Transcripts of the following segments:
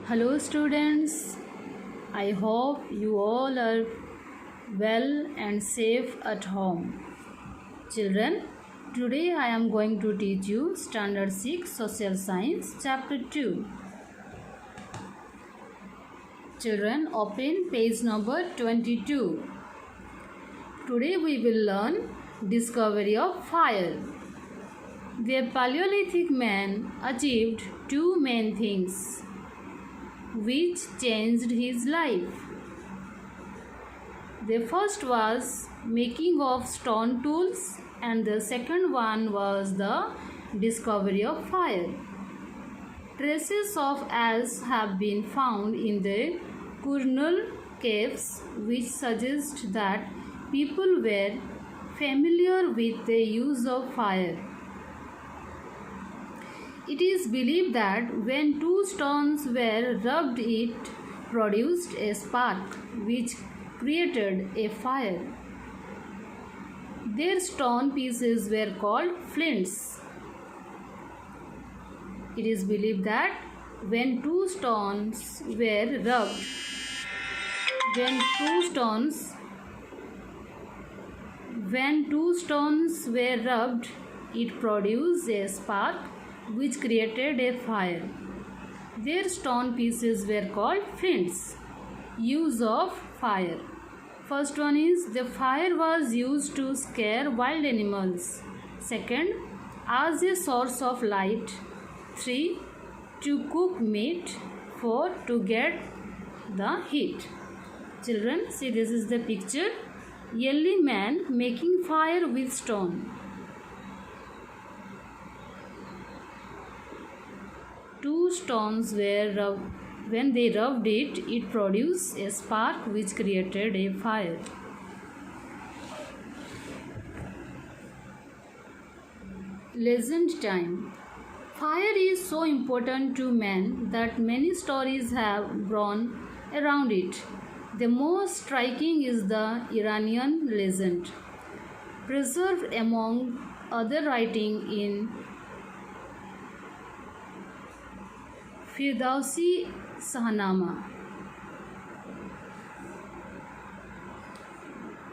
Hello, students. I hope you all are well and safe at home. Children, today I am going to teach you Standard 6 Social Science Chapter 2. Children, open page number 22. Today we will learn discovery of fire. The Paleolithic man achieved two main things which changed his life. The first was making of stone tools and the second one was the discovery of fire. Traces of ash have been found in the Kurnul caves which suggest that people were familiar with the use of fire. It is believed that when two stones were rubbed, it produced a spark which created a fire. Their stone pieces were called flints. It is believed that when two stones were rubbed, it produced a spark which created a fire. Their stone pieces were called flints. Use of fire. First one is the fire was used to scare wild animals. Second, as a source of light. 3, to cook meat. 4, to get the heat. Children, see, this is the picture. Early man making fire with stone. Two stones were rubbed. When they rubbed it, it produced a spark which created a fire. Legend time. Fire is so important to man that many stories have grown around it. The most striking is the Iranian legend, preserved among other writing in Firdausi Sahnama.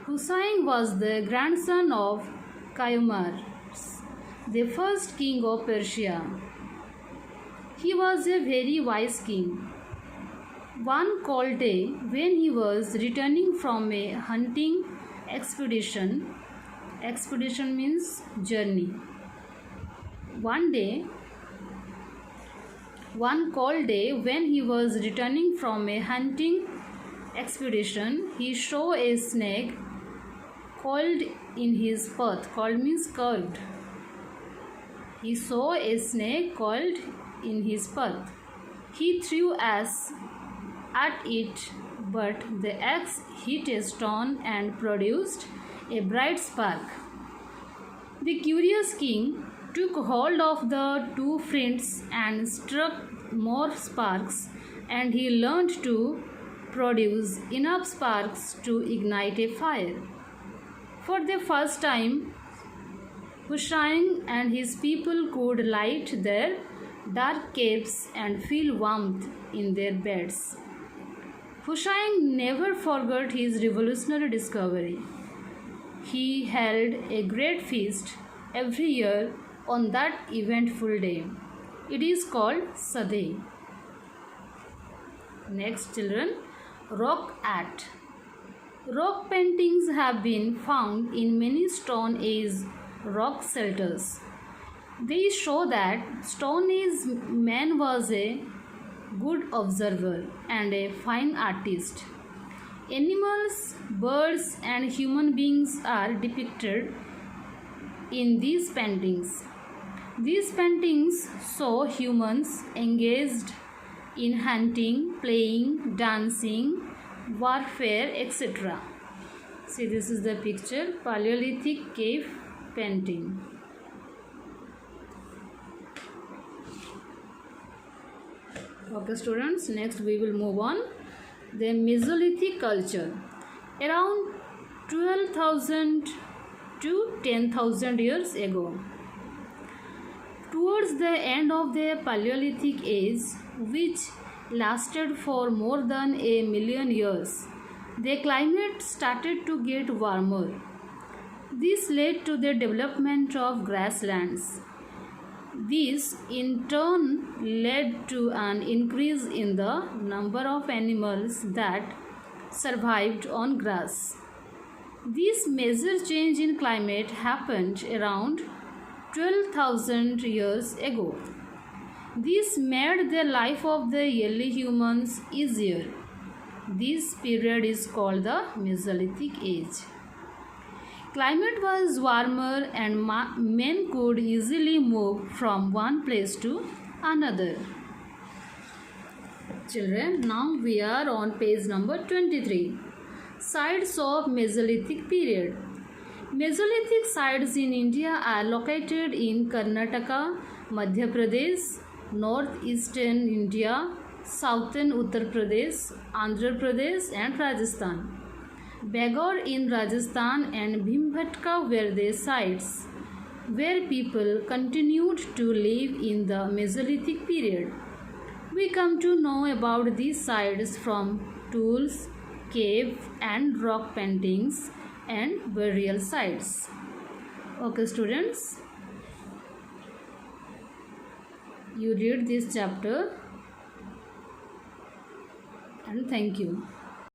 Hussain was the grandson of Kayumar, the first king of Persia. He was a very wise king. One cold day, when he was returning from a hunting expedition means journey. One cold day, when he was returning from a hunting expedition, he saw a snake coiled in his path. Coiled means curved. He saw a snake coiled in his path. He threw axe at it, but the axe hit a stone and produced a bright spark. The curious king took hold of the two flints and struck more sparks, and he learned to produce enough sparks to ignite a fire. For the first time, Hussain and his people could light their dark caves and feel warmth in their beds. Hussain never forgot his revolutionary discovery. He held a great feast every year on that eventful day. It is called Sadeh. Next, children, rock art. Rock paintings have been found in many Stone Age rock shelters. They show that Stone Age man was a good observer and a fine artist. Animals, birds, and human beings are depicted in these paintings. These paintings show humans engaged in hunting, playing, dancing, warfare, etc. See, this is the picture, Paleolithic cave painting. Okay, students, next we will move on. The Mesolithic culture. Around 12,000 to 10,000 years ago. Towards the end of the Paleolithic age, which lasted for more than a million years, the climate started to get warmer. This led to the development of grasslands. This in turn led to an increase in the number of animals that survived on grass. This major change in climate happened around 12,000 years ago. This made the life of the early humans easier. This period is called the Mesolithic Age. Climate was warmer and men could easily move from one place to another. Children, now we are on page number 23. Sites of Mesolithic period. Mesolithic sites in India are located in Karnataka, Madhya Pradesh, northeastern India, southern Uttar Pradesh, Andhra Pradesh and Rajasthan. Bagor in Rajasthan and Bhimbhatka were the sites where people continued to live in the Mesolithic period. We come to know about these sites from tools, cave and rock paintings and burial sites. Okay students, you read this chapter and thank you.